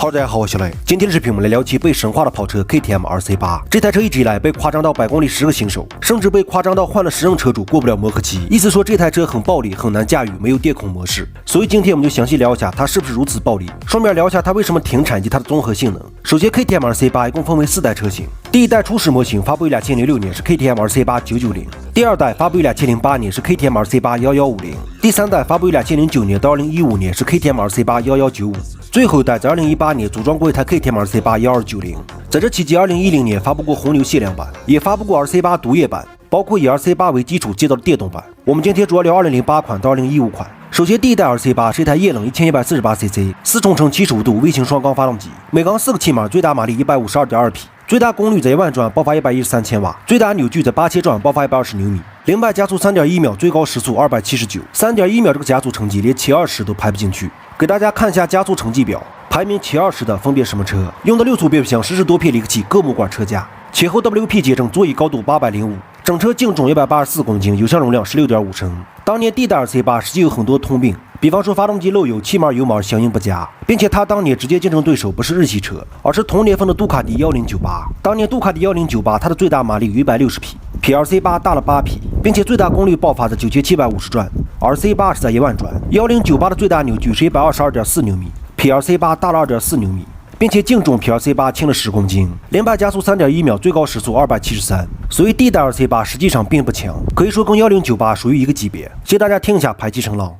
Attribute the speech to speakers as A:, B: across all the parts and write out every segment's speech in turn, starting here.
A: 好，大家好，我是小雷。今天的视频我们来聊起被神化的跑车 KTM RC8。这台车一直以来被夸张到100公里10个新手，甚至被夸张到换了10任车主过不了磨合期。意思说这台车很暴力，很难驾驭，没有电控模式。所以今天我们就详细聊一下它是不是如此暴力，顺便聊一下它为什么停产以及它的综合性能。首先 KTM RC8 一共分为4代车型，第一代初始模型发布于2006年是 KTM RC8 990，第二代发布于2008年是 KTM RC8 1150，第三代发布于2009年到2015年是 KTM RC8 1195。最后一代在2018年组装过一台 KTM RC8 1290，在这期间2010年发布过红牛限量版，也发布过 RC8 毒液版，包括以 RC8 为基础建造的电动版。我们今天主要聊2008款到2015款。首先第一代 RC8 是一台液冷1148cc4冲程75度微型双缸发动机，每缸4个气码，最大马力 152.2 匹，最大功率在1万转爆发113千瓦，最大扭矩在8000转爆发120牛米，0百加速 3.1 秒，最高时速279。3.1秒这个加速成绩连前20都排不进去。给大家看一下加速成绩表，排名前20的分别什么车？用的6速变速箱，实时多片离合器，各木管车架，前后 WP 节正，座椅高度805，整车净重184公斤，油箱容量16.5升。当年第一代 RC8 实际有很多通病，比方说发动机漏油，气门油毛响应不佳，并且它当年直接竞争对手不是日系车，而是同年份的杜卡迪1098。当年杜卡迪1098它的最大马力有160匹，比 RC8 大了8匹，并且最大功率爆发在9750转，RC8 是在1万转。1098的最大扭矩是122.4牛米，比 RC8 大了2.4牛米，并且净重比 RC8 轻了10公斤，0百加速 3.1 秒，最高时速273。所以第一代 RC8 实际上并不强，可以说跟1098属于一个级别。谢谢大家听一下排气声浪。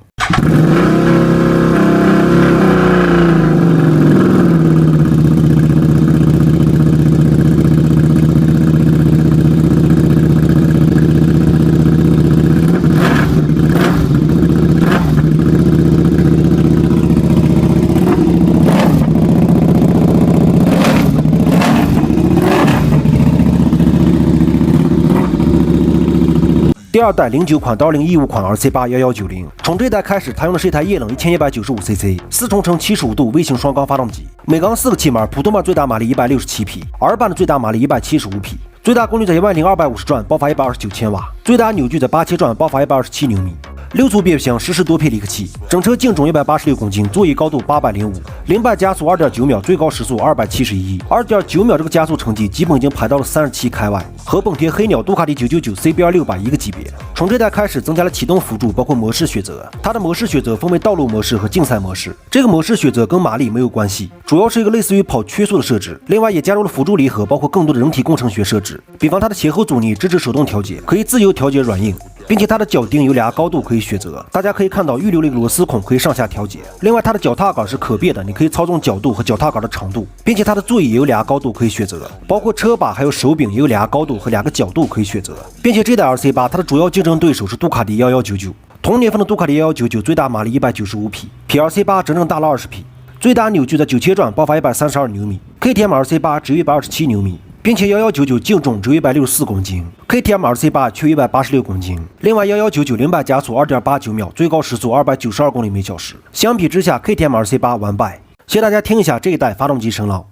A: 第二代09款到2015款 RC8 1190，从这代开始，它用的是一台液冷1195cc4冲程75度微型双缸发动机，每缸4个气门，普通版最大马力167匹，2版的最大马力175匹，最大功率在10250转，爆发129千瓦，最大扭矩在8000转，爆发127牛米。6速变速箱，实时多片离合器，整车净重186公斤，座椅高度805，0百加速 2.9 秒，最高时速271，2.9 秒这个加速成绩基本已经排到了37开外，和本田黑鸟、杜卡迪999 CBR600一个级别。从这代开始增加了启动辅助，包括模式选择，它的模式选择分为道路模式和竞赛模式。这个模式选择跟马力没有关系，主要是一个类似于跑曲速的设置。另外也加入了辅助离合，包括更多的人体工程学设置，比方它的前后阻尼支持手动调节，可以自由调节软硬，并且它的脚钉有2个高度可以选择，大家可以看到预留了一个螺丝孔可以上下调节。另外它的脚踏杆是可变的，你可以操纵角度和脚踏杆的长度，并且它的座椅也有2个高度可以选择，包括车把还有手柄也有2个高度和2个角度可以选择。并且这代 RC8 它的主要竞争对手是杜卡迪1199，同年份的杜卡迪1199最大马力195匹，比 RC8 整整大了20匹，最大扭矩在9000转，爆发132牛米。KTM RC8 只有127牛米，并且1199净重只有164公斤，KTM RC8 却186公斤。另外1199 0百加速 2.89 秒，最高时速292公里每小时。相比之下 KTM RC8 完败。谢谢大家听一下这一代发动机声浪。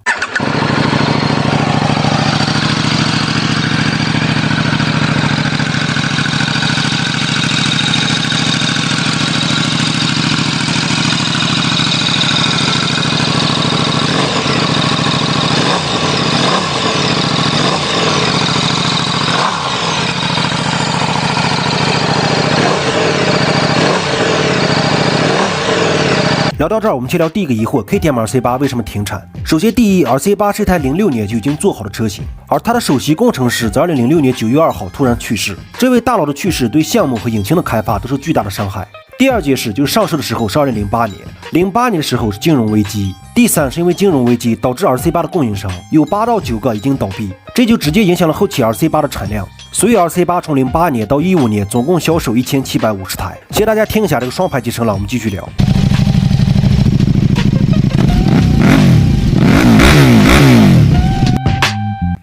A: 聊到这儿，我们先聊第一个疑惑 ：KTM RC8 为什么停产？首先，第一 ，RC8 是一台06年就已经做好的车型，而它的首席工程师在2006年9月2号突然去世。这位大佬的去世对项目和引擎的开发都是巨大的伤害。第二件事就是上市的时候是2008年，08年的时候是金融危机。第三是因为金融危机导致 RC8 的供应商有8到9个已经倒闭，这就直接影响了后期 RC8 的产量。所以 RC8 从08年到15年总共销售1750台。谢谢大家听一下这个双排气声浪，我们继续聊。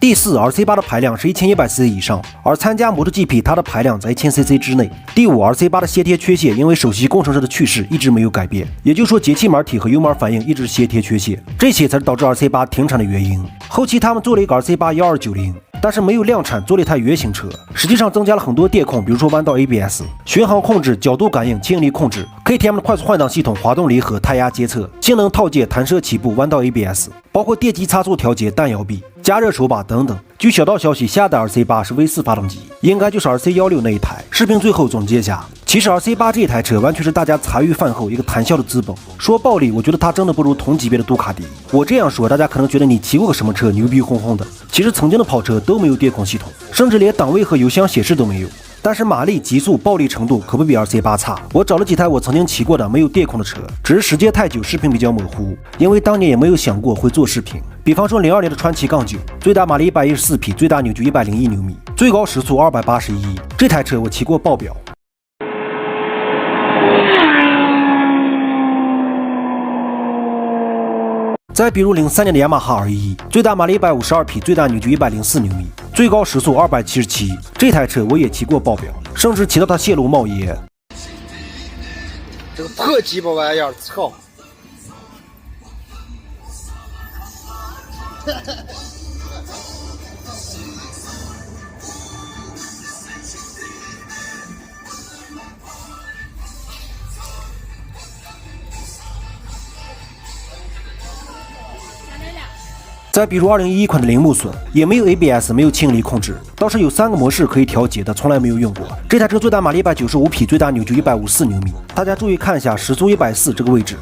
A: 第四 ，RC8 的排量是1100cc 以上，而参加MotoGP 它的排量在1000cc 之内。第五 ，RC8 的鞋贴缺陷因为首席工程师的去世一直没有改变，也就是说节气门体和油门反应一直是鞋贴缺陷，这些才是导致 RC8 停产的原因。后期他们做了一个 RC8 1290，但是没有量产，做了一台原型车，实际上增加了很多电控，比如说弯道 ABS、巡航控制、角度感应、牵引力控制、KTM 的快速换挡系统、滑动离合、胎压监测、性能套件、弹射起步、弯道 ABS， 包括电机差速调节、弹摇臂、加热手把等等。据小道消息，下的 RC8 是 V4 发动机，应该就是 RC16那一台。视频最后总结下，其实 RC8 这一台车完全是大家茶余饭后一个谈笑的资本。说暴力，我觉得它真的不如同级别的杜卡迪。我这样说，大家可能觉得你骑过个什么车，牛逼哄哄的。其实曾经的跑车都没有电控系统，甚至连档位和油箱显示都没有。但是马力、极速、暴力程度可不比 RC8 差。我找了几台我曾经骑过的没有电控的车，只是时间太久，视频比较模糊，因为当年也没有想过会做视频。比方说02年的传祺杠9，最大马力114匹，最大扭矩101牛米，最高时速281，这台车我骑过爆表。再比如03年的雅马哈 R11，最大马力152匹，最大扭矩104牛米，最高时速277，这台车我也骑过爆表，甚至骑到它泄漏冒烟。
B: 这个破鸡巴玩意儿，操！
A: 再比如2011款的铃木隼，也没有 ABS， 没有牵引力控制，倒是有3个模式可以调节的，从来没有用过。这台车最大马力195匹，最大扭矩154牛米，大家注意看一下时速140这个位置。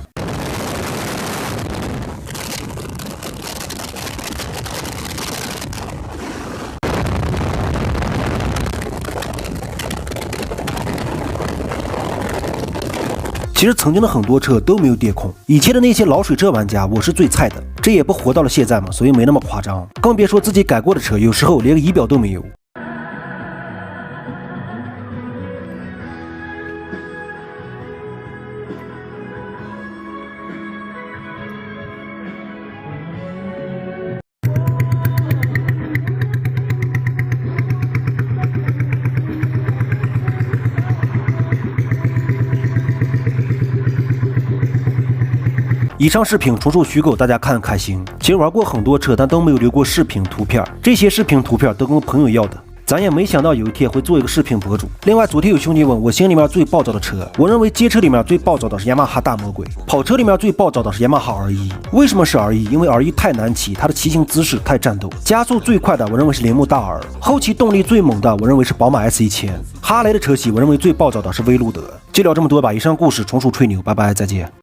A: 其实曾经的很多车都没有电控，以前的那些老水车玩家，我是最菜的，这也不活到了现在嘛，所以没那么夸张。更别说自己改过的车，有时候连个仪表都没有。以上视频纯属虚构，大家看开心。其实玩过很多车，但都没有留过视频图片，这些视频图片都跟朋友要的。咱也没想到有一天会做一个视频博主。另外，昨天有兄弟问我心里面最暴躁的车，我认为街车里面最暴躁的是雅马哈大魔鬼，跑车里面最暴躁的是雅马哈 R1。为什么是 R1？ 因为 R1 太难骑，它的骑行姿势太战斗。加速最快的我认为是铃木大 R， 后期动力最猛的我认为是宝马 S1000。哈雷的车系我认为最暴躁的是威路德。就聊这么多吧，以上故事纯属吹牛，拜拜，再见。